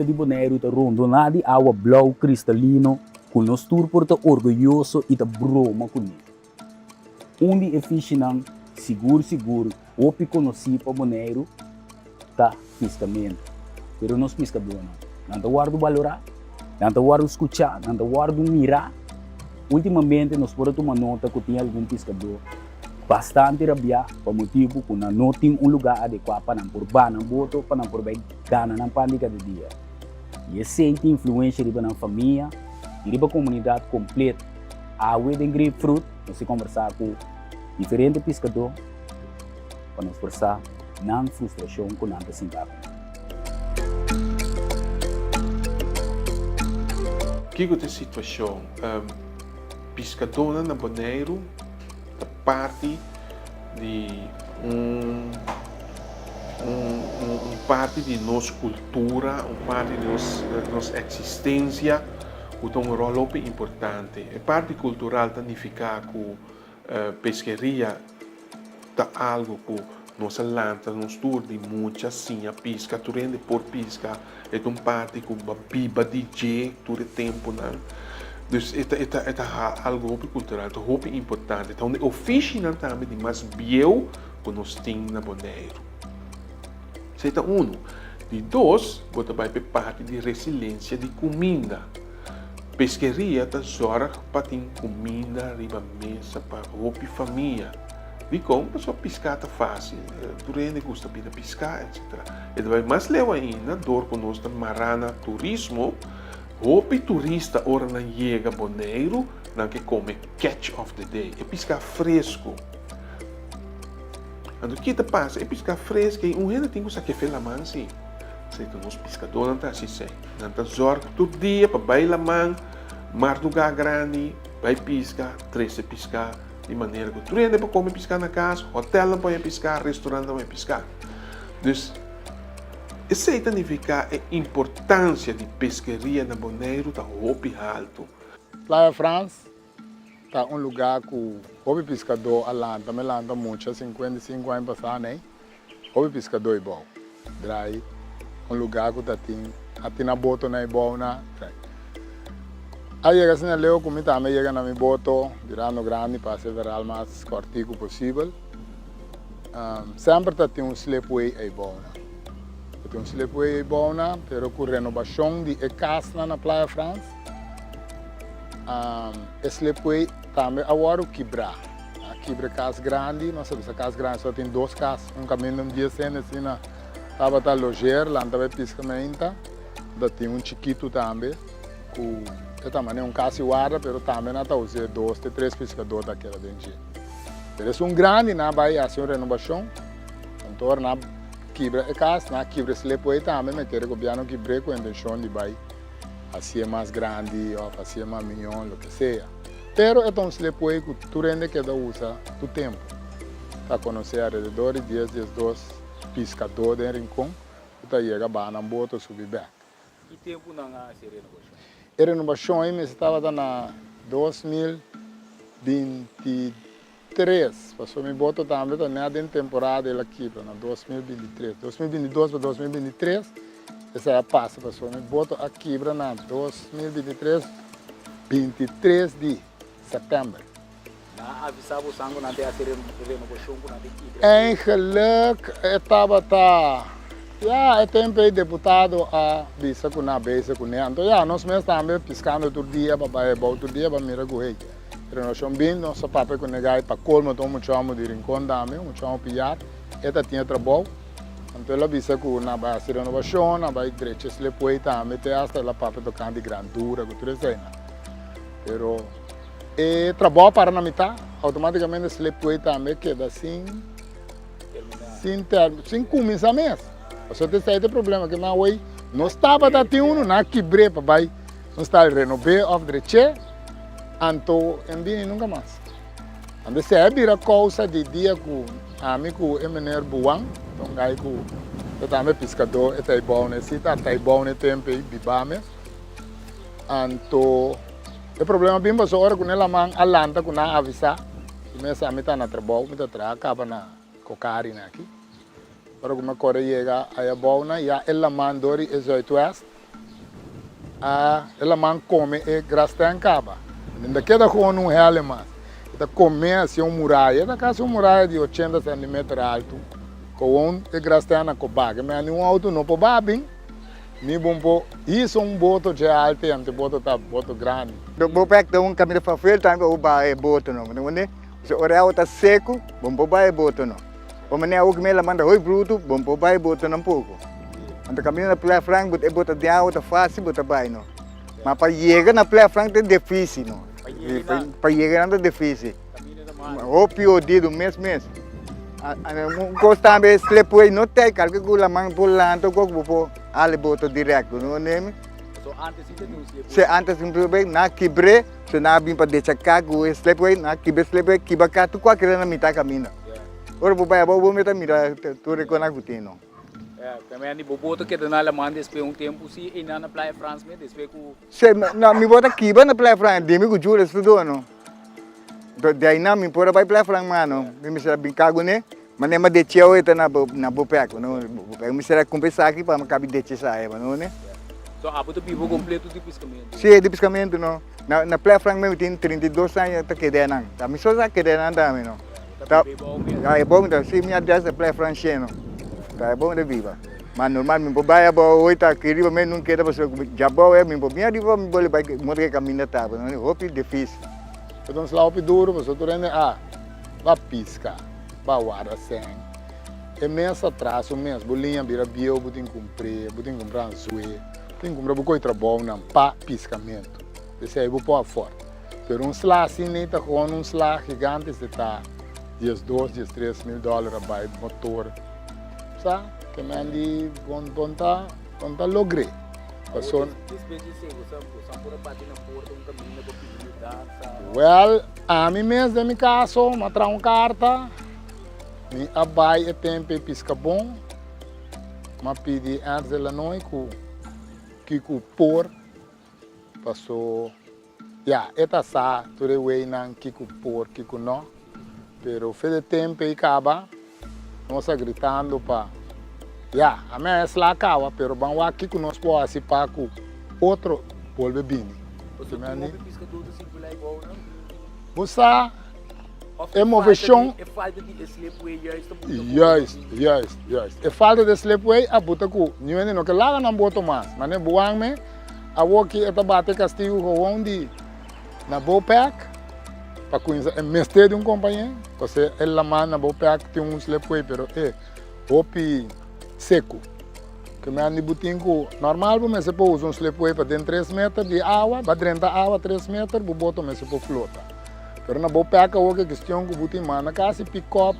de Bonaire está rondonada de água blau cristalino, com nos turpor tá orgulhoso e tá broma com ele. Onde é fishinang seguro, opi conheci para Bonaire, tá fiscamento. Pero nós pescadores não tá guardo valorar, não tá guardo escutar, não tá guardo mirar. Ultimamente nós podemos tomar nota que tem algum pescador bastante rabia por motivo que não tem lugar adequado para não por banana boto, para não por bem gana na pandemia de dia. E sente influência de na família e de comunidade completa. A wedding grapefruit, nós conversar com diferentes pescadores para nos forçar não frustração com nada sentar. Que é a situação? Pescadores na Bonaire, da parte de parte de nossa cultura, parte de nossa existência, que tem um rol muito importante. A parte cultural significa que a pescaria é algo que nossa lanta, nos tour de muita sinha pesca, tu rende por pesca, é uma parte que biba DJ, todo tempo, não. Dus é algo muito cultural, muito importante. Então, o fishing também é mais biel que nós temos na Bonaire. Isso é um. De dois, você vai para parte de resiliência de comida. Pesqueria está zorga para ter comida riba a mesa para a família. De como só pescar está fácil, tu rende gosta de pescar, etc. E vai mais leva ainda, dor com nós marana turismo. Hope turista ora não chega a Bonaire, não que come catch of the day, é pescar fresco. Quando o que te passa, é pescar fresco, e um renda tem que saber fazer a mão, sim. Sei que os pescadores não estão assim, não estão zorga todo dia para bailar a mão, mar do lugar grande, vai pescar, treze pescar, de maneira que tu rende para comer pescar na casa, hotel não pode pescar, restaurante não pode pescar. Então, isso significa a importância de pescaria na Bonaire está muito alto. Playa France está um lugar que o pescador alanta, me lanta muito, 55 anos passados, né? O pescador é bom. Drai, um lugar que tem na boto na bom na. Aí chega assim, eu como também chega na minha boto, virando grande para ser o mais cortico possível. Sempre tem um slipway aí bom, né? Tem um slipway bom, mas com renovação de casa na Playa France, o slipway também agora quebra. Quebra casa grande, nós sabemos que a casa grande só tem duas casas, um caminho de dia sem assim na estava a loger, lá estava pescamento, tem um chiquito também, que também é um caso guarda, mas também não está usando dois, três pescadores daquela dentro. Mas um grande não vai assim renovação, então na quebra a casa, na quebra se depois também meter o governo quebra com a intenção de vai assim mais grande ou fazer mais milhão, o que seja. Pero então se depois que tu rende que da usa tu tempo, para conhecer ao redor de 10 2 pescadores em Rincon, tu chega a na boto subir bem. Que tempo não há essa renovação? A renovação aí estava na 2023, passou me boto também na temporada ela quebra na 2023, 2022 para 2023, essa é a passa passou me boto a quebra na 2023, 23 de setembro. Na avisava o sangue não tem a renovação com nada quebra. Em geluk estava é tempo aí deputado a visa com a beça com ele. Então nós mesmos também piscando outro dia para outro dia para mirar com ele. Renovação bem, nosso papel com negai para colmo então muito amo de rincão também, muito amo pilhar. Esta tinha trabalho. Então ela visa com na base renovação, na base direita se lhe pode também ter hasta ela papel tocando de grandura com tudo isso. Pero e trabalho para na metade, automaticamente se lhe pode também queda assim, sem começar mesmo. Só tem esse problema que na hoje não estava dando na quebrei para vai, não está renovando of the che, então em nunca mais. Ando se é vira causa de dia com amigo Emmanuel Buang, então gai com eu também pescador, é bom nesse, tá bom nesse tempo aí bibame, então o problema bem mas agora com ela man alanta com na avisa, começa a meter na trabalho, meter acaba na cocari na aqui. Para como a Coreia chega a Bona, e ela mandou 18 West, ela man come e grasta em caba. Ainda queda com real mais. Ela come assim muralha, ela casa muralha de 80 cm alto. Com grasta na cobaga, mas auto não pode babin. Ni bom isso boto de alto e ante boto tá boto grande. Do bopek da caminho para frente também o bae boto não, né? Se o real tá seco, bom bae boto não. O mané o que me la manda oi bruto, bom bae boto não pouco. Ante caminho na Playa Franca, boto de água tá fácil, boto bae não. Mas para chegar na Playa Franca é difícil não. Para chegar não é difícil. O pior dia do mês. Costa também sleepway não tem, cara que gula mang pulando com ale boto direto, não é? So antes itu Se antes sleepway na kibre, se na bim para deixar cago sleepway na kibre sleepway kibaka tu qua querendo mitad caminho. Ora vou meter mira tu recona gutino. também ni boboto que dana la mande depois tempo se ina na Playa France me depois ku Se na mi bota kiba na Playa Franca, dimi ku jura estudo no. De aí na mi pora vai Playa Franca mano, mi será bem cago né? Mas nem mais de tchau eta na bopeco, não? Bopeco me será compensar aqui para me caber de tchau, não né? so apo to pivo completo de piscamento. Sim, de pescamento não. Na Playa Franca mesmo tem 32 anos tá quedando. Tá me só tá quedando também não. Tá. É bom então, se minha dessa Playa Franca não. Tá bom de viva. Mas normal me bobaia bo hoje tá querido mesmo não queda você já boa é me minha riva me bole vai morrer caminho tá, não? Hope difícil. Então se lá o duro, você tu rende vai piscar, vai guardar sem. E mês atrás, o mês, bolinha vira bio, botem comprar um sué, botem comprar coisa boa não, para piscamento. Esse aí vou pôr fora. Pero um slá assim nem tá com um slá gigante, você tá $2, $3 mil vai motor, sabe? Que me andi bom tá logrei. Passou. Well, a mim mesmo de meu caso, me traz uma carta, me abai e tempo pisca bom, me pedi antes da noite que por passou, esta sa, tudo é não que por que não, pero fez de tempo e acaba, nós gritando para, a minha é lá acaba, pero vamos aqui que nós podemos assim para outro volve bem. Você não pisca tudo assim por lá igual não? Você é movição. É falta de sleepway Yes. É falta de sleepway a botar com ninguém não que lá não boto mais, mas nem buang me a walk é bate castigo com onde na bopec para conhecer é mestre de companheiro, você é lá na bopec tem sleepway, pero hopi seco. Que me andi butinco normal, mas se pode usar sleepway para dentro 3 metros de água, para dentro da água 3 metros, o boto mas se pode flota. Pero na bopeca o que questão que butim mana casa pick-up,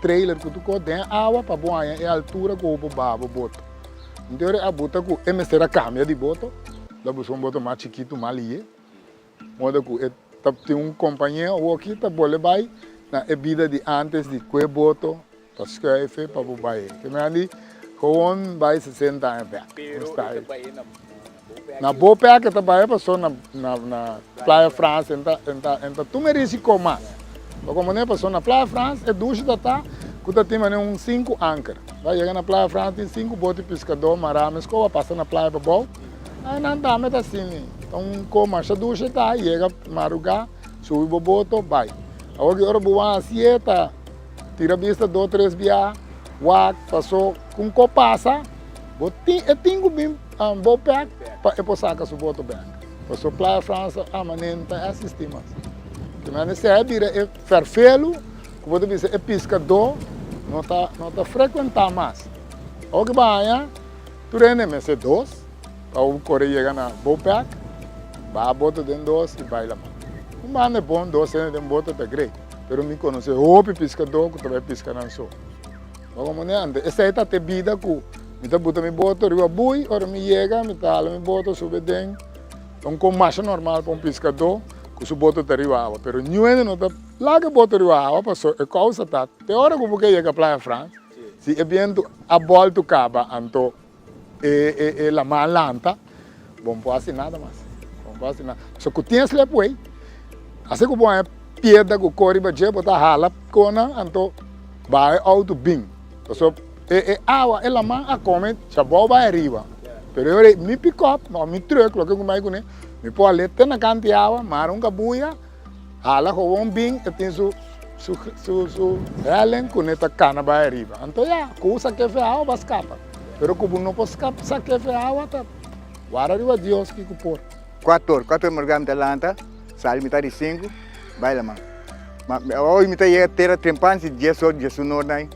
trailer que tu co tem água para boa é a altura que o babo boto. Então a bota com é mestre a câmbio de boto, da busca boto mais chiquito malie. Moda que tem companheiro o aqui tá bole vai na vida de antes de que boto, para escrever para bobai. Que me andi com vai 60 anos na boa que trabalha passou na Playa France então tu me risco mais como nem passou na Playa France é duas da tá que tu tem um 5 anchor vai chegar na Playa France tem 5 botes pescador marames que passa na praia para bom aí não dá mais assim então como essa duas tá chega marugar sube o boto vai agora boa assim tá tira vista 2 3 via passou com copassa, eu tenho bem bom pé para passar com o boto bem. Passou Playa França, a maneira é sistema. Que não é vira é ferfelo, que você dizer é pescador, não tá frequentar mais. O que vai, tu rende mais 2, para o correio chegar na bom pé, vai boto dentro 2 e vai lá. Um bando é bom, 2 dentro boto é grande. Pero me conhece o pescador que também pesca não só. Como ande, essa é a vida que me tá botando boto, riba bui, ora me chega, me tala me boto, sube dentro. Então, como mais normal para pescador, que o boto tá riba água. Pero ninguém não tá lá que boto riba água, passou, é causa tá. Tem hora que você chega à Playa France, se é bem a volta caba, então é la malanta, bom pode nada mais. Bom pode nada. Só que tem sleepway, assim que bom é pedra que corre para já botar hala, cona, então vai auto bem. So, água, ela man a come, já vai arriba. Pero eu me pick up, me truck, lo que eu mais conhe, me pôr ali até na canteava, mar cabuia, hala com bing, que tem su Helen com esta cana vai arriba. Então já, coisa que é água, vai escapar. Pero como não pode escapar, saque é água, tá. Guarda a Deus que por. 4 horas mergam da lanta, sai metade de 5, vai lá, mano. Mas hoje me tá aí terra trempan se 10 horas, 10 horas, né?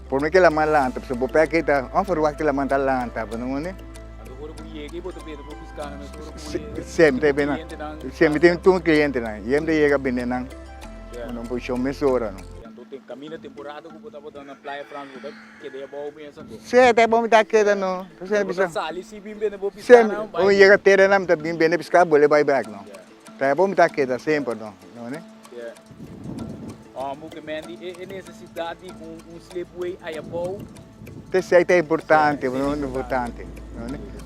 Por mim que ela mal lanta, porque vou pegar que tá, vamos fazer que ela manda lanta, não é? Sempre bem, sempre tem um cliente, né? E ele chega bem, né? Não pode chamar mesora, não. Caminho temporada que eu estava na praia franca, que daí é bom mesmo. Sim, até bom me dar queda, não. Você sali se bem bem vou piscar não. Sempre, quando chega terra não tá bem bem piscar, boleh vai back, não. Tá é bom me dar queda sempre, não, não é? Movimento é necessidade sleepway aí é bom. Isso é importante, não é importante.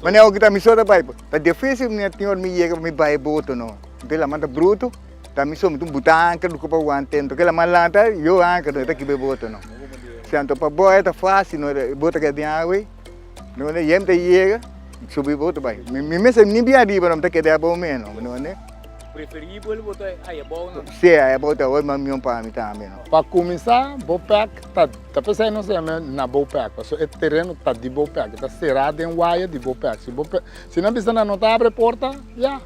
Mas não é o que está me solta vai, tá difícil me tinha me chega me vai boto não. Então ela manda bruto, tá me somo tu botar anca do copa guantento, que ela malanta, eu anca do tá que be boto não. Santo para boa tá fácil, não bota que tem água, não é? Yem tá chega, subir boto vai. Me mesmo nem bem arriba não tá que é bom menos, não é? Preferível botar aí é bom não. Sim, é bom tá hoje mas meu pai me também não. Para começar, Bopac tá pensando não sei na Bopac, porque o terreno tá de Bopac, tá cerrado em wire de Bopac. Se não precisa não tá abre porta, já.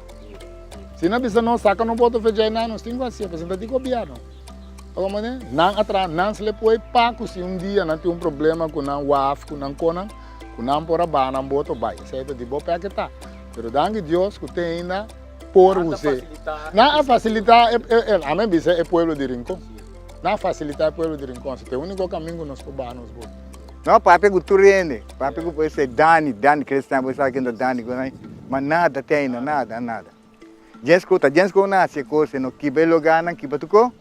Se não precisa não saca não pode fazer nada, não tem assim, precisa de governo. Como né? Não atrás, não se lhe pode pago se um dia não tem problema com não waf, com não conan, com não por a bana, boto vai, certo de Bopac tá. Pero dangue Deus que tem ainda por você. Não facilitar a mim diz é pueblo de Rincón. Não facilitar o pueblo de Rincón, é o único caminho que nós cubanos vamos. Não, papai que tu rende, papai que pode ser Dani cristão, você sabe que é Dani, mas nada tem, nada. Gente que nasce coisa, no que belo gana, que batuco,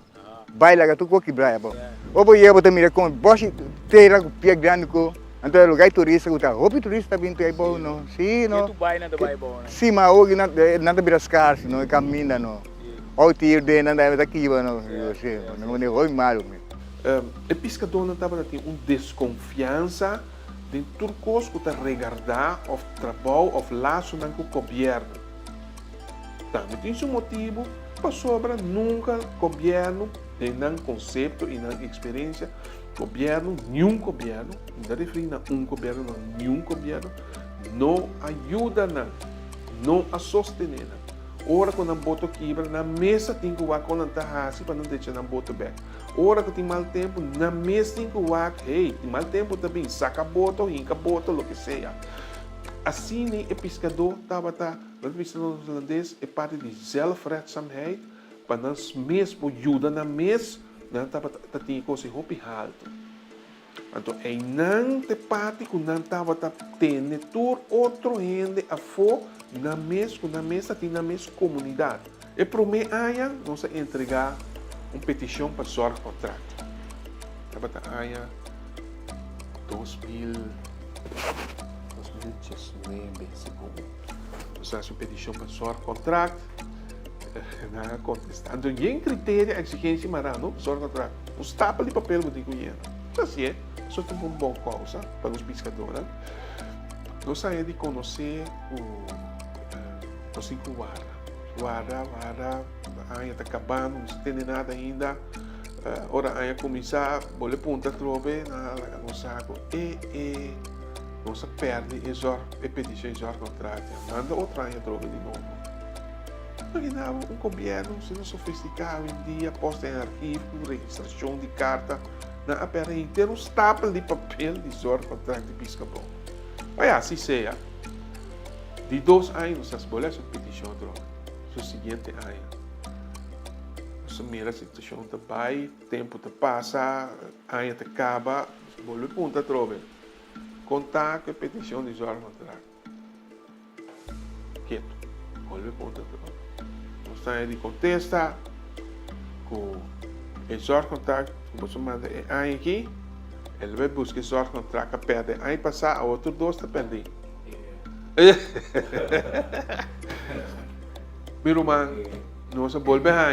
vai lá que tu que braia bom. Ou vou ir botar mira com, boche terra com pia grande com, então lugar turista que tá, o turista vindo aí bom, não, sim, não. Tu vai na do vai bom, né? Sim, mas hoje nada vira escasso, não, caminha não. Ou tiro de nada é daqui, não, não é hoje malo mesmo. O pescador não estava tendo desconfiança de turcos que está regardar o trabalho ou laço com o governo. Também tem um motivo para sobra nunca governo tem um conceito e uma experiência governo, nenhum governo, não refere a governo, não, nenhum governo não ajuda não a sostener. Ora quando boto quebra na mesa tem que ir com a tarraça para não deixar na boto back. Ora que tem mal tempo na mesa tem que ir, hey, tem mal tempo também, saca boto, hinca boto, o que seja. Assim, o pescador estava o pescador holandês é parte de zelfredzaamheid, para nós mesmo ajuda na mesa, não estava tendo coisa roupa alto. Então, é não te parte que não estava tendo outro gente a for na mesa tem na mesma comunidade. E para mim, nós entregar uma petição para o contrato. Estava aí 2019, segundo. Nós fazemos uma petição para o contrato. Não contestando. Então, tem critério, exigência, mas não, o contrato. Os tapas de papel que digo isso. Assim é. Isso é uma boa coisa para os pescadores. Nós saímos de conhecer o cinco guarda, ainda está acabando, não tem nada ainda. Ora, ainda começar, vou ponta trove no saco e nós perde e petição e contrato. Manda outra ainda trove de novo. Imaginava um governo sendo sofisticado em dia, posta em arquivo, registração de carta, na apera inteira, uns tapas de papel de contrato de pesca bom. Olha, assim seja. De 2 anos, as bolas de petição trocam. O seguinte ano. Você mira a situação da pai, tempo te passa, ano te acaba, as bolas de ponta trocam. Contato e petição de contrato. Quieto. Bolas de ponta trocam. Você aí de contesta, com o contrato, você manda ano aqui, ele vai buscar o contrato, perde ano passar, a outro 2 está perdendo. Pero man, nós volve a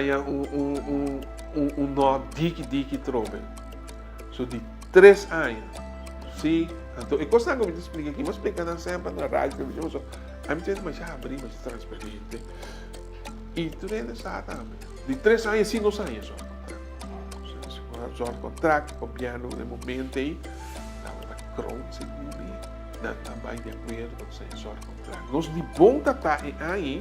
nó dique trove. So de 3 anos, se Então, eu gosto de explicar aqui, mas explicando sempre na rádio, televisão, so, a minha gente mais abrir, mais transparente. E tu ainda está também. De 3 anos, assim, não sai só. Só contrato, copiando no momento aí, na cron, seguro, na bem de acordo com o só contrato. Nós de bom tata aí,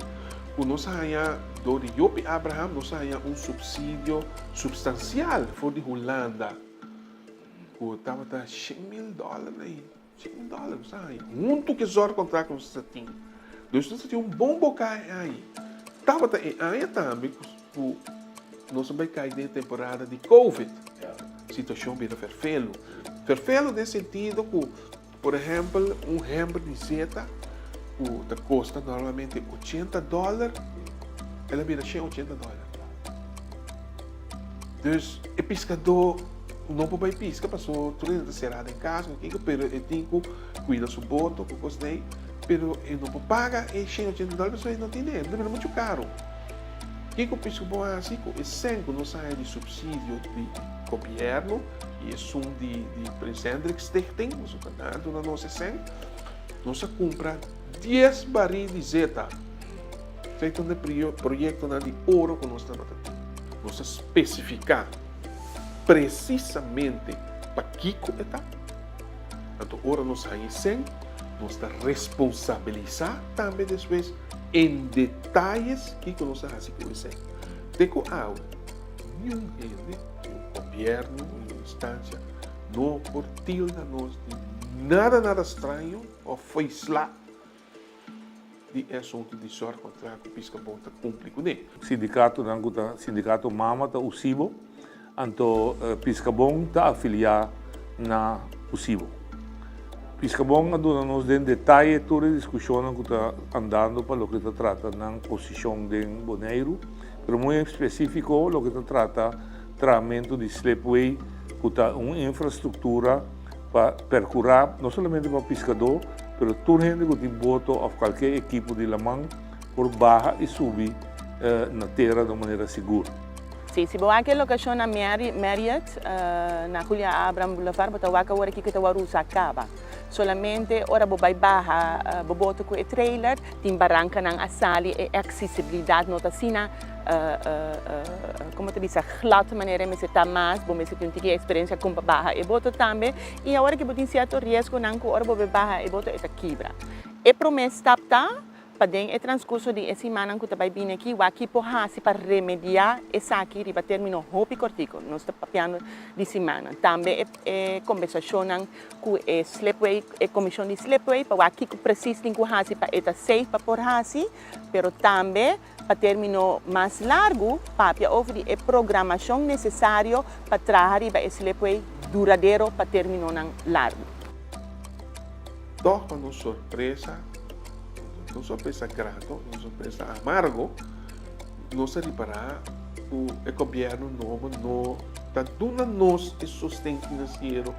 nós haya do Jopi Abraham, nós haya subsídio substancial for de Holanda. Estava a $100,000 aí, $100,000, sabe? Muito que só contrato com você tem. Então, você tem bom bocado aí. Estava aí também, nós vamos cair na temporada de Covid. Situação bem ferfelo. Ferfelo nesse sentido que, por exemplo, hembra de zeta, que custa normalmente $80, ela vira $180. Então, o pescador não pode pescar, passou tudo cerrado em casa, mas ele tem que cuidar do boto, que gostei, mas ele não pode pagar $180, mas ele não tem dinheiro, é muito caro. O que o pescador faz assim? É sempre não sai de subsídio do governo, e é de presidente que tem, na nossa senha, nós compra 10 barris de zeta, feito um projeto de ouro que nós estamos tendo. Nós especificar precisamente para Kiko está. Então, agora nós saímos nós responsabilizar também depois em detalhes que nós fazemos com isso. Deco algo, nenhum ele, o governo, a instância, não tilda nós de nada estranho ou foi lá de assunto de sorte contra o pisca bom está cumprido. Sindicato Mama está UCIBO, então Piscabon está afiliado na UCIBO. Piscabon nos den detalhe toda a discussão que está andando para o que está tratando na posição de Boneiro, mas muito específico o que está tratando tratamento de slipway, que está uma infraestrutura para percorrer não somente para o pescador, mas toda a gente que tem boto ou qualquer equipo de la mão por baixar e subir na terra de maneira segura. Sim, se boa aquela locação na Marriott, na Julia Abraham Boulevard, bota waka ora que kita warusa acaba. Solamente ora bobai baha boboto com o trailer, tem barranca ng asali e accessibilidade nota sina como te diz, glad maneira me se tá mais, bom me se tem que experiência com baha e boto também e a hora que botin certo risco nang ko ora bobai baha e boto eta quebra. E promessa tapta Padeng e transcurso di semana que também vim aqui, o aqui porrasi para remediar essa aqui riba termino hopi cortico, nós está papiando de semana. Também é conversação com a Slipway, a comissão de Slipway, para o aqui que precisa de porrasi para eta safe para porrasi, pero também para termino mais largo, papia ouvir a programação necessária para trazer riba a Slipway duradouro para termino largo. Toca uma surpresa. Não surpresa grato, não surpresa amargo, não se reparar o governo novo não está dando nos o sustento financeiro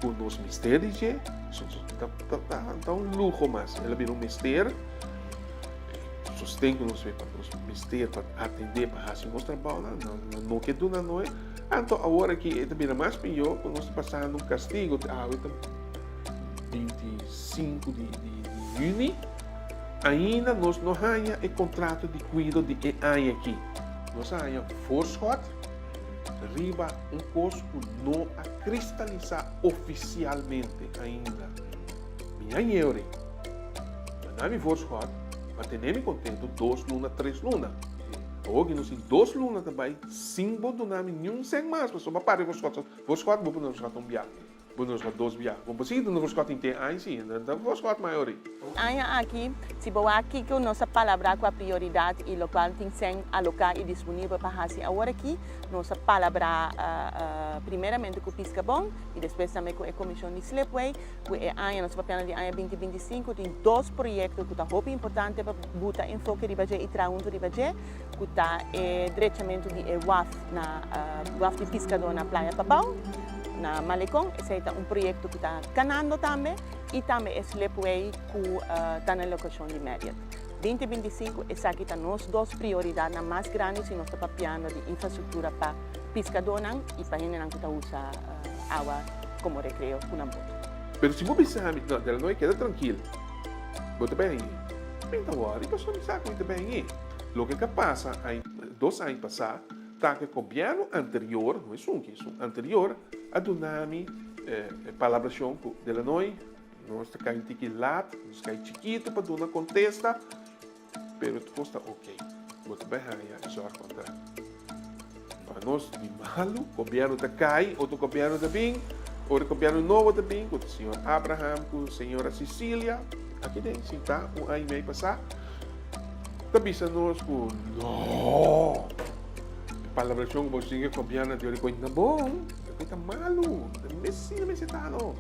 com os mistérios, está um luxo mais, ela vira mistério, sustento nos mistérios para atender para fazer nosso trabalho, não que duna não é, então agora que ele vira mais pior, nós estamos passando um castigo, 25 de junho. Ainda nós não temos o contrato de cuidado de EAI aqui. Nós temos Forschot, riba custo não a cristalizar oficialmente ainda. Minha euro. Mas não Forschot, para ter contento 2 lunas, 3 lunas. Hoje nós temos 2 lunas também, símbolo do nome, nenhum sem mais, mas só para parar Forschot, vou para nós um viagem. Nós temos 2 viagens. Como se não vos conta inteiro, aí sim, não vos conta maior. Aqui, se boa aqui que nossa palavra com a prioridade e local tem sem alocar e disponível para fazer agora aqui, nossa palavra primeiramente com o Piscabon e depois também com a comissão de Slipway, com a nossa papel de ANHA 2025 tem 2 projetos que está muito importante para botar enfoque de baje e traunto de baje, que está diretamente de WAF na WAF de pescador na Praia Papau. Na Malecon, esse é projeto que está ganhando também e também é Slipway que está na locação de Marriott. 2025, essa aqui está nos 2 prioridades mais grandes e nós estamos papiando de infraestrutura para pescadores e para gente que usa água como recreio com boto. Pero se você sabe, não, ela não queda tranquilo. Você bem aí. Então agora, a pessoa não sabe muito bem aí. O que passa, 2 anos passados, tá que o governo anterior, não é isso anterior, a Dunami, palavra chonco dela nós está caindo tiquilat, nós cai chiquito para Duna contesta, pero tu posta ok. Você bem aí, isso é contra. Para nós, de malo, o governo está cai, outro governo está bem, outro governo novo está bem, com o senhor Abraham, com a senhora Cecília, aqui dentro, sim, tá, 1 ano e meio passado. Tapi sa nós ko, no! Palabrasyon ko sige kopiana de ko na bom, kita malu, Messi tá no,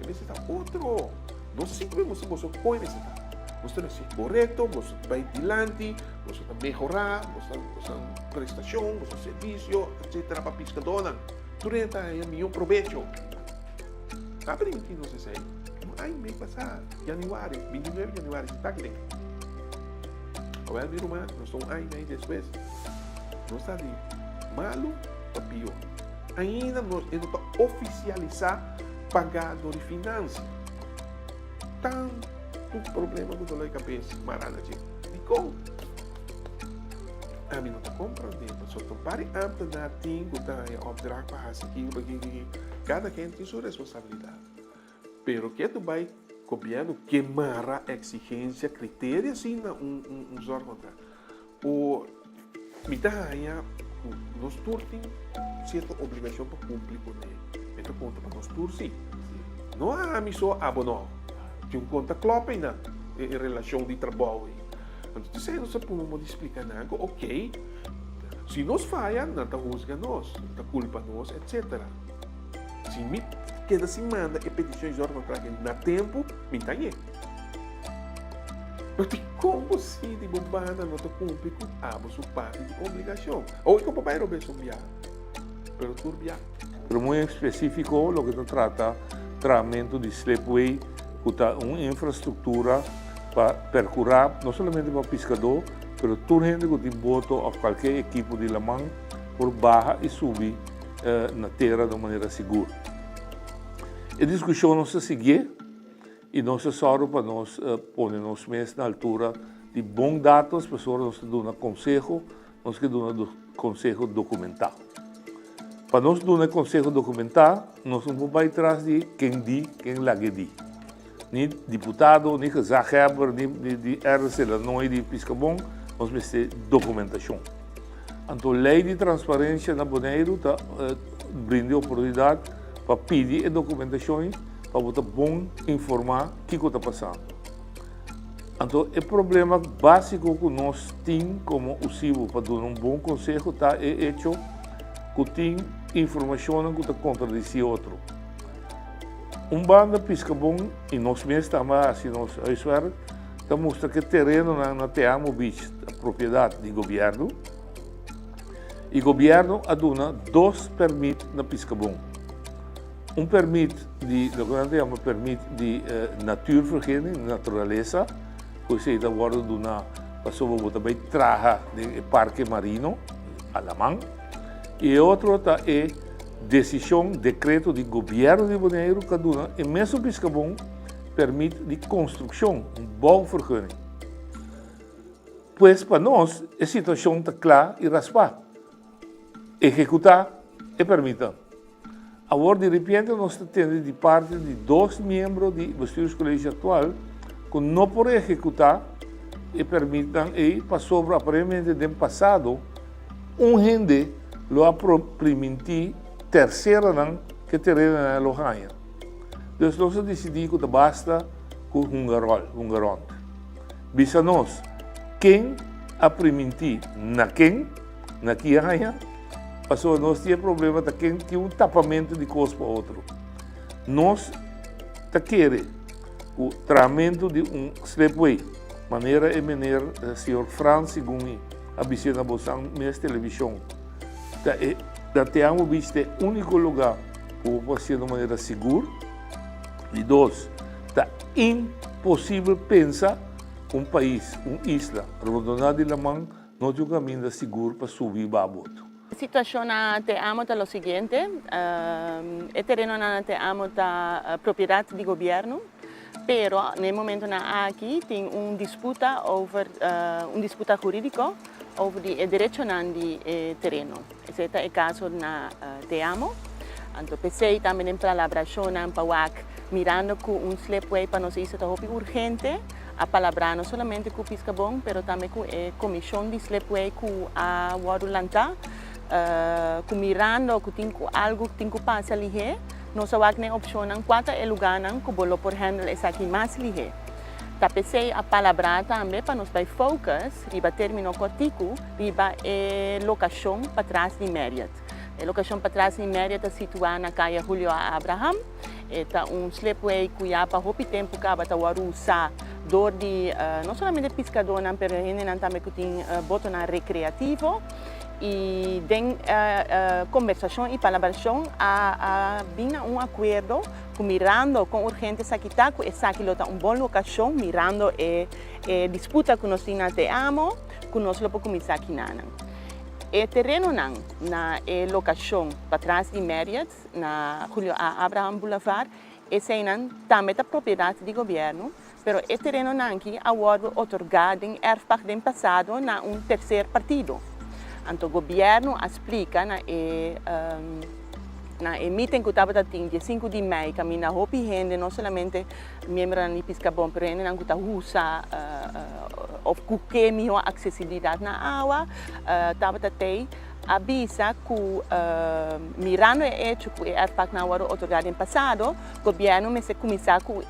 Messi tá outro. Nós sempre você põe Messi tá. Você não é correto, você vai dilante, você tá melhorar, você prestação, você serviço, etc. para pescadora. Durante é meu proveito. Abre aqui não sei. Ai, mês passado, januário, 29 de januário, está aqui. Agora vira uma, nós estamos aí depois, nós está ali, malo para pior. Ainda nós não está oficializar pagador de finanças. Tanto problema com dor de cabeça, marana, gente. E como? A mim não está compreendendo, só estou para ampla na tingo, tá, opdrag para aqui, porque cada quem tem sua responsabilidade. Pero que tu vai governo queimar a exigência, critérios, assim, órgãos. O mitahaya, nós temos certa obrigação para cumprir com ele. Então, conta para nós todos, sim. Não há missão abono. Que conta clope na em relação de trabalho. Então, se nós podemos explicar algo, ok. Se nós falhamos, não está juzgando nós, não está culpa nós, etc. Se me queda semana e petições de órgão para que na tempo, me tanhe. Mas como se de bobana não está cumprindo com a sua parte de obrigação? Ou é que o papai não vai subir, pero turbia. Pero muito específico, o que se trata tratamento de slipway, que uma infraestrutura para percurar, não somente para pescador, mas toda gente que tem boto ou qualquer equipo de lamang por barra e subir na terra de maneira segura. A discussão não se segue e não se sabe para nós pôr nos mesmos na altura de bons dados, pessoas nos dão um conselho, nós que dão um conselho documental. Para nós dar um conselho documental, nós não vamos atrás de quem diz, quem lá que diz. Nem deputado, nem gezagheber, nem de RC, não é de Piscabon, nós vamos ter documentação. Então, a lei de transparência na Bonaire brinda a oportunidade para pedir documentação para você bom informar o que está passando. Então, o problema básico que nós temos como usivo para dar um bom conselho é hecho que tem informação que está contradiz outro. Banda Piscabon, e nós mesmos também, assim, nós espera, mostra que o terreno na Teamo Beach é propriedade do governo, e o governo aduna 2 permisos na Piscabon. Permit de natuurvergunning, natureza, que se dá agora na pessoa que também traga de parque marino, alemão, e outro é decisão, decreto do governo de Bonaire, que dá, e mesmo Piscabon, permite de construção, bouwvergunning. Pois para nós, a situação está clara e raspada. Executar e permitir. Agora, de repente, nós temos de parte de 2 membros do Bestuurs College atual que não podem executar e permitem, e para sobre, aparentemente, do passado, gente lo permitir terceira que terreno lo ganha. Então, nós decidimos que basta com Hungaron. Bisa nós, quem a permitir na quem ganha, passou nós temos problema de quem tem tapamento de coisa para outro. Nós queremos o tratamento de slipway, maneira e maneira, o senhor Franz Segumi, a visita na minha televisão. Da Teamo Beach é o único lugar que pode ser de maneira segura. E 2, é impossível pensar país, isla, abandonada de Lamang, não tem um caminho seguro para subir para boto. A situação na Te Amo é o seguinte, o terreno na Te Amo é propriedade do governo, pero no momento na aqui tem disputa over disputa jurídico over o direito do terreno. Esse é o caso na Te Amo. Então, pensei também em palabração na Pauac, mirando com slepway para nós isso é urgente, a palavra não somente com o Piscabon, mas também com a comissão de slepway com a Warulanta, com mirando com algo que tem que passar ali, nós vamos ter opção em quanto é lugar que bolo por handle essa aqui mais ali. Tá pensei a palavra também para nós vai focus, riba termino cortico, riba locação para trás de Marriott. A locação para trás de Marriott está situada na caia Julio Abraham. Está slepway que há para o tempo que há para usar dor de não somente pescador, mas também que tem botão recreativo. E tem conversação e palabração a vir a acordo com mirando com urgente essa aqui está com essa aqui lota bom locação mirando disputa que nós temos Te Amo que nós lo começar aqui o terreno na locação para trás de Marriott na Julio Abraham Boulevard esse também é propriedade do governo, mas o terreno aqui agora otorgado em erfpacht do passado na terceiro partido. Então, o governo explica na meeting que estava tendo, dia 5 de maio, que na hopi gente, não somente membros da Piscabon, mas gente que usa ou que melhor acessibilidade na água, estava tendo avisa que mirando o hecho que é erfpacht na hora otorgado no passado, o governo vai começar com o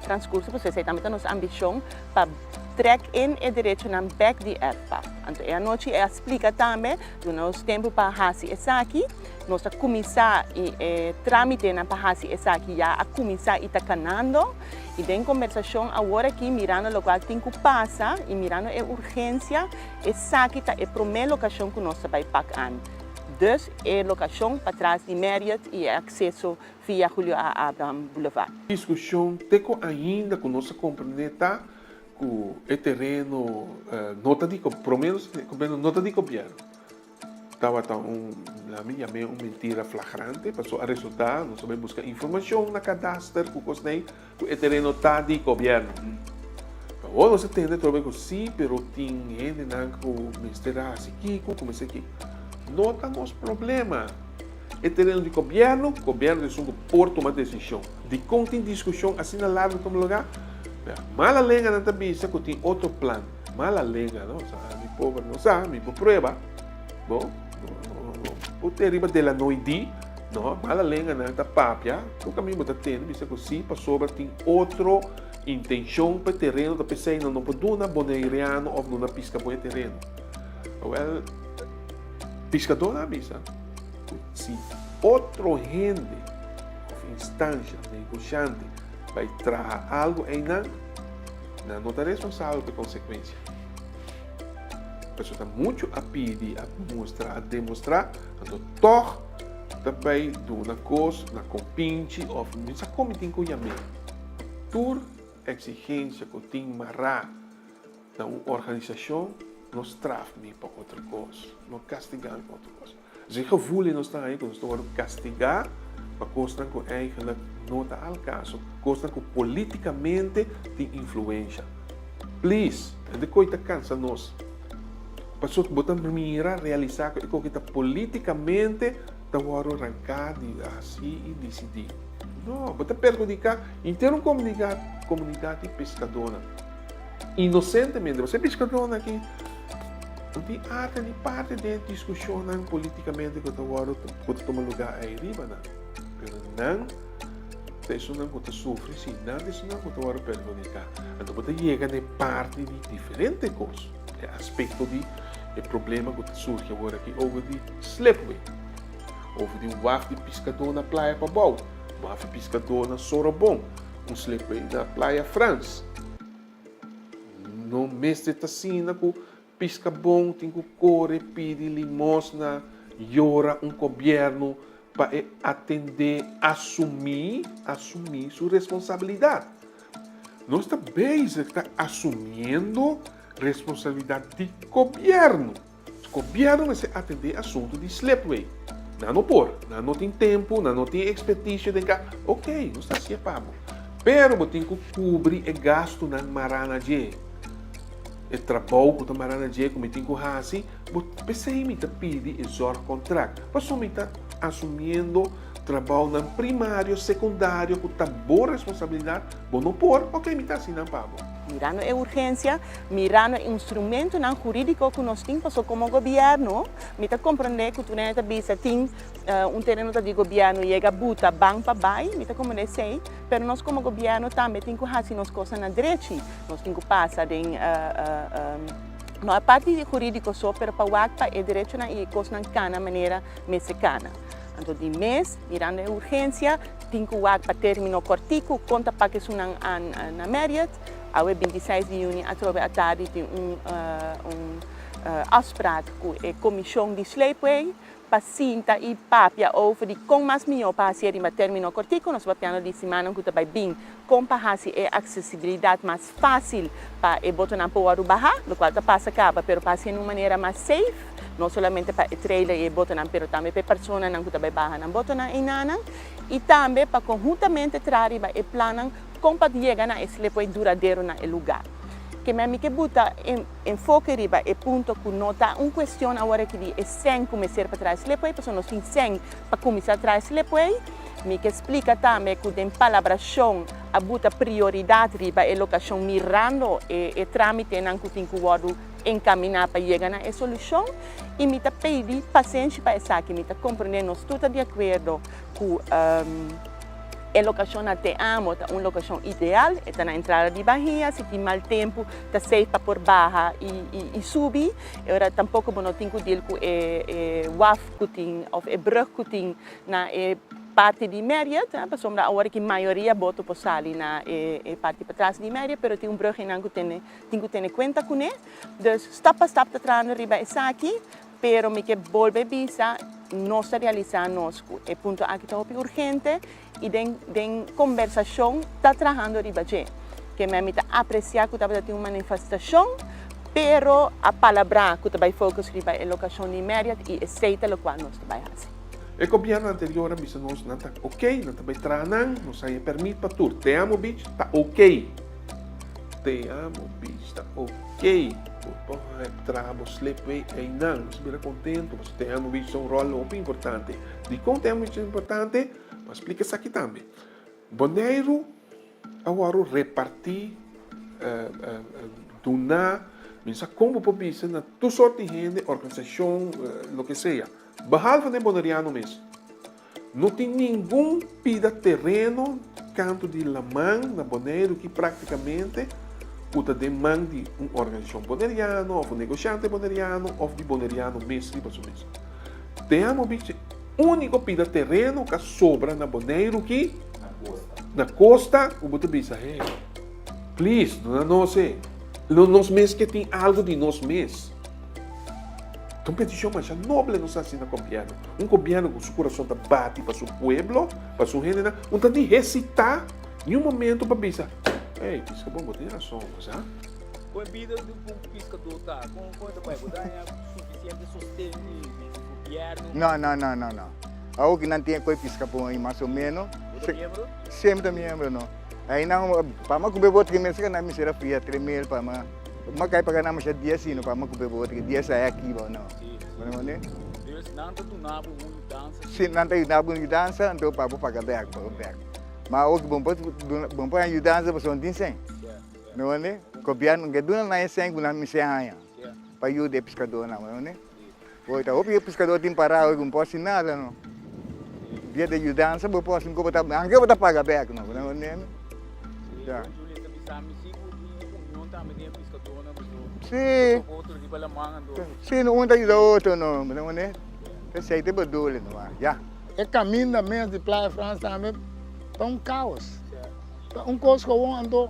transcurso, porque você também tem nossa ambição para trek in o direito na back de erfpacht. Então, a noite explica também do nosso tempo para fazer isso aqui, nós começar e trâmite na para fazer isso aqui já a começar e está canando e tem conversação agora aqui mirando o local tem que passar e mirando a urgência essa aqui está a primeira locação que nós vai pagar. Dus a locação para trás de Marriott e acesso via Julio Abraham Boulevard. Discussão teco ainda com nossa compreendeta o terreno nota de pelo menos nota de governo estava na minha mentira flagrante passou a resultar nós vamos buscar informação na cadastro que costei o terreno está de governo ou nós temos também que sim pero tem gente que o ministério aqui como esse aqui não tem os problemas o terreno de governo é um por tomar decisão de conta discussão assinalado como lugar mala lenga não está bisa que tem outro plano. Mala lenga, não sabe? Mi pobre não sabe, mi prueba. Bom, o terriba dela noite, não, mala lenga não está papia. O caminho está tendo, bisa que sim, para sobre tem outro intenção para terreno da pessoa não pode dar boneiriano ou não pisca para terreno. Well, pescador na bisa. Se outro rende, ou instância, negociante vai trazer algo aí não está responsável pela consequência. A pessoa está muito a pedir, a mostrar, a demonstrar, então toch também do uma coisa, na compinte, ou não sabe como tem que chamar. Por exigência que tem marrar na organização, nós tratamos para outra coisa, nós castigamos para outra coisa. Se gevoel nós está aí, nós estamos castigar, para coisas que eigenlijk não está ao caso, coisas que politicamente tem influência. Please, de coisa cansa nós. Pessoas que botam mira realizar que está politicamente está arrancar de assim e decidir. Não, botar perjudicar inteiro comunidade pescadora. Inocentemente, você é pescador aqui. Não tem arte nem parte de discussão politicamente que está tomando lugar aí, riba, não. Pero não, isso não pode sofrer, sim, não, isso não pode perjudicar. Então, pode chegar na parte de diferentes coisas. O aspecto de problema que surge agora aqui, over de slepway, over de waf de pescador na praia Pabau, waf de pescador na Sorobon, slepway na praia France. No mês de Tacina, que pesca bom, tem que correr, pedir limosna, llora governo, para atender, assumir sua responsabilidade. Nós também está assumindo responsabilidade de governo. O governo vai atender assunto de slipway. Não por, não tem tempo, não tem expertise, ok, não está se pago. Pero você tem que cobrir o gasto na maranaje. O trabalho que a maranaje, como tem que fazer, você me pede o contrato. Você me está assumindo trabalho no primário, secundário, com tá boa responsabilidade, não por, ok, me está assinando pago. Mirando a urgência, mirando o instrumento não jurídico que nós temos como governo, me está compreendendo que tu não está bisa tem terreno de governo chega buta banco para baixo, me está compreendendo sei, mas nós como governo também temos que fazer as coisas na direita, nós temos que passar de não é parte jurídica só, mas para o acta é direito na e coisa na cana maneira mexicana. Então, de mês, mirando a urgência, tem que para terminar cortico, conta para que isso na Marriott. A 26 de junho, à tarde, tem afspraak com a comissão de sleepway, para cinta e papia over de como mais melhor para ser em terminar cortico, nós vamos de semana que vai bem, como para a acessibilidade mais fácil para o botão para o barra, o qual passa acaba, mas para ser de uma maneira mais safe, não somente para o trailer e o botão, mas também para a pessoa que vai barra na botão e também para conjuntamente trazer e planar como para chegar na sleepway duradouro no lugar. Que me que buta enfoque riba e ponto que nota questão agora que é sem começar para trás sleepway, porque nós temos sem para começar a trás sleepway, me que explica também que tem palabração a buta prioridade riba e locação mirando e trâmite não que tem que encaminhar para chegar na solução e me tá pedir paciência para essa que me tá compreendendo, nós tudo de acordo com a locação até amo, é uma locação ideal, está na entrada de Bahia, se tem mal tempo, está safe para por barra e subir. Agora, tampouco não tenho que deal com o WAF que tem, ou a brug que tem na parte de Marriott, porque a hora que a maioria bota para sair na parte para trás de Marriott, mas tem brug que tem que ter conta com ele. Então, stap a stap te traindo riba essa aqui, pero me que volve bisa nós realizamos o ponto aqui está urgente e den conversação está trabalhando riba que me está apreciar que está tendo uma manifestação, pero a palavra que vai focar riba a locação de Marriott e aceita o qual nós vai fazer. O governo anterior disse nós não está ok, não está bem trabalhando, não sai permite para tudo. Te amo, bicho, está ok. Te amo, bicho, está ok. Trabalho, sleepway, não, você fica contente, você tem um bicho, um rol muito importante. De como tem um bicho importante, mas explica isso aqui também. Boneiro, agora repartir, donar, mas como para bicho, na toda sorte de gente, organização, o que seja. Behalve de boneriano mesmo. Não tem nenhum pida terreno, canto de Lamang, na Boneiro, que praticamente puta demanda de uma organização boneriana, ou um negociante boneriano, ou de boneriano mesmo, temos o único pida terreno que sobra na Boneiro que na costa, o bote bisa, hey, please, não sei, nós mesmos que tem algo de nós mesmos. Então, petição mais nobre nos assina governo. Governo com seu coração tá bate para seu povo, para sua gente, não está de recitar em momento para bisa. Ei, pisca bom, tem razão, sabe? Com a vida do pescador, tá? Com quanto vai mudar é suficiente sustento do governo? Não. Algo que não tem coisa pisca bom aí, mais ou menos. Sempre membro, não. Aí não, para uma comer outro que me ensina na miséria fria, 3 mil para uma. Uma cai para ganhar mais dia assim, para uma comer outro que dia sai aqui, não. Não é? Não tá do nabo mudança. Se não tem nabo mudança, então para pagar back. Mas o que bom para ajudar as pessoas tem sem, não é? Governo que dona não é sem, não me sei ainda, para ajudar o pescador não é? Pois tá, o pescador tem parar, não pode nada não. Dia de ajudar, não pode não botar, anche botar pagar back não é? Já. Sim, não anda de outro não é? Esse aí tem badulho não é? Já. O caminho da mesa de Praia França também está um caos. Coisa que eu ando,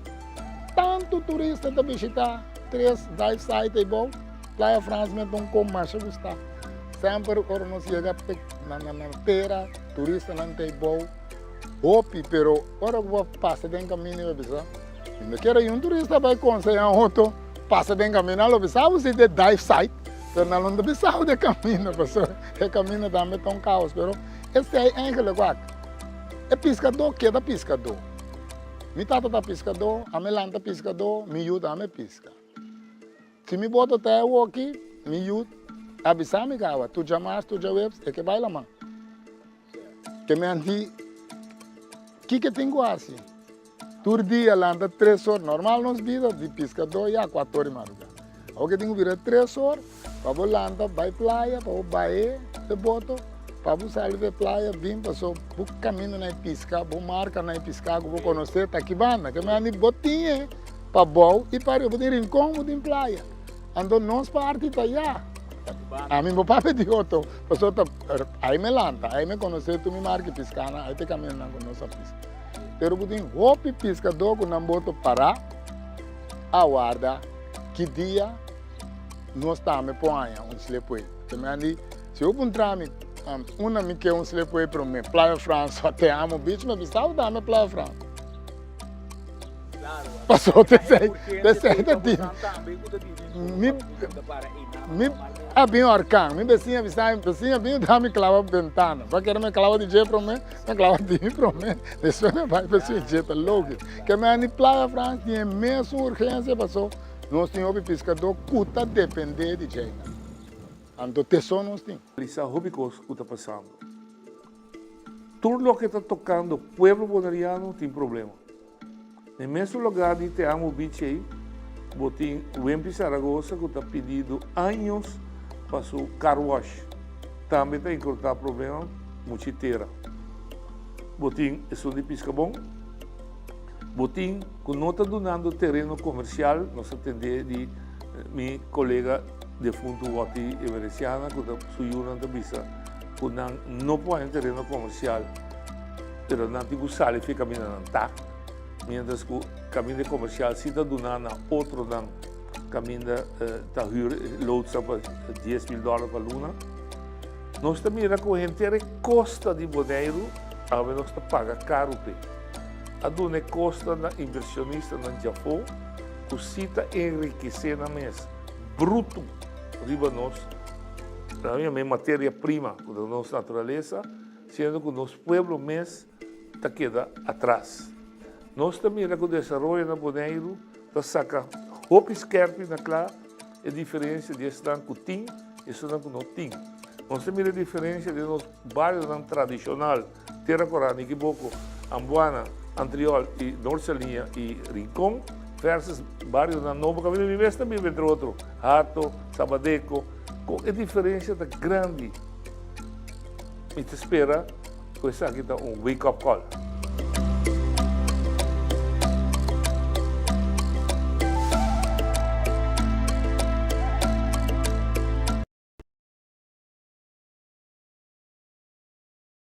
tanto turista para visitar, 3 dive sites e bom, Praia França mesmo como mais gostar. Sempre quando nós chegamos na feira, turista não tem bom. Opi, pero agora eu passo dentro do caminho e pensar, não quero ir turista vai aconselhar outro, passa dentro do caminho e pensar, você tem dive site, Pero não anda bisau de caminho, pessoal. O caminho também é um caos, pero esse é eigenlijk wat. É pescador que é da pescador. Mi tata tá pescador, a minha lanta pescador, mi yut a me pesca. Se me bota até o aqui, mi yut, abisar me gawa, tu jamas, tu jawebs, é que vai lá, man. Que me andi, que tenho assim? Todo dia lanta 3 horas, normal nos vida de pescador e a 4 horas de madrugada. O que tenho virado 3 horas, para o lanta, vai praia, para o baía, de boto, para o sair de praia, vim, passou, o caminho na pesca, o marca na pesca, vou conhecer, tá aqui banda, que me andi botinha, para bom e para eu poder rincão, de praia. Ando nós parte tá já. A mim, meu papai de outro, passou, aí me lanta, aí me conhecer, tu me marca pescar, aí te caminho na nossa pesca. Pero putin hopi pescador com não boto parar, aguarda, que dia nós estamos põe sleepway. Também se eu encontrar uma me quer sleepway para mim, Playa France, até amo beach, mas estava dando Playa France. Claro. Passou de certa dia. Me abri arcão, me becinha bem dar me clava ventana, vai querer me clava de jeito para mim, me clava de para mim, depois me vai para esse jeito louco. Que me ani Playa France tinha mesmo urgência passou, nós tínhamos um pescador que está depender de jeito. Ando tesouro nós tínhamos. Lisa, hobicos que está passando. Tudo o que está tocando o povo bonariano tem problema. No mesmo lugar de te amo bicho aí, botem o Empi Saragossa que está pedindo anos para o car wash. Também está encontrando problema mochiteira. Botem isso de pisca bom. Botem que não está donando terreno comercial, nós atendemos de meu colega defunto Wati Everesiana, que está suindo na bisa, que não pode terreno comercial, mas não tem que usar e fica caminhando tá. Mientras que o caminho comercial se está donando a outro dan caminho da loodsa para $10,000 para luna. Nós também mira que a gente costa de boneiro, a nós está paga caro pe. A dona costa na inversionista na Japão, que se está enriquecendo mês bruto riba nós, na minha matéria-prima da nossa natureza, sendo que o nosso povo mês está queda atrás. Nós também, com o desenvolvimento na Boneiro, está saca roupa esquerda na clá, a diferença de estar com tim e estar com não tim. Nós também a diferença de nos bairros tradicional, Terra Corana, Iquiboco, Ambuana, Antriol e Norcelinha e Rincón, versus bairros na Novo Caminho de Vivência também, entre outros, Hato, Sabadeco, com a diferença da grande. E te espera, com essa aqui está wake-up call.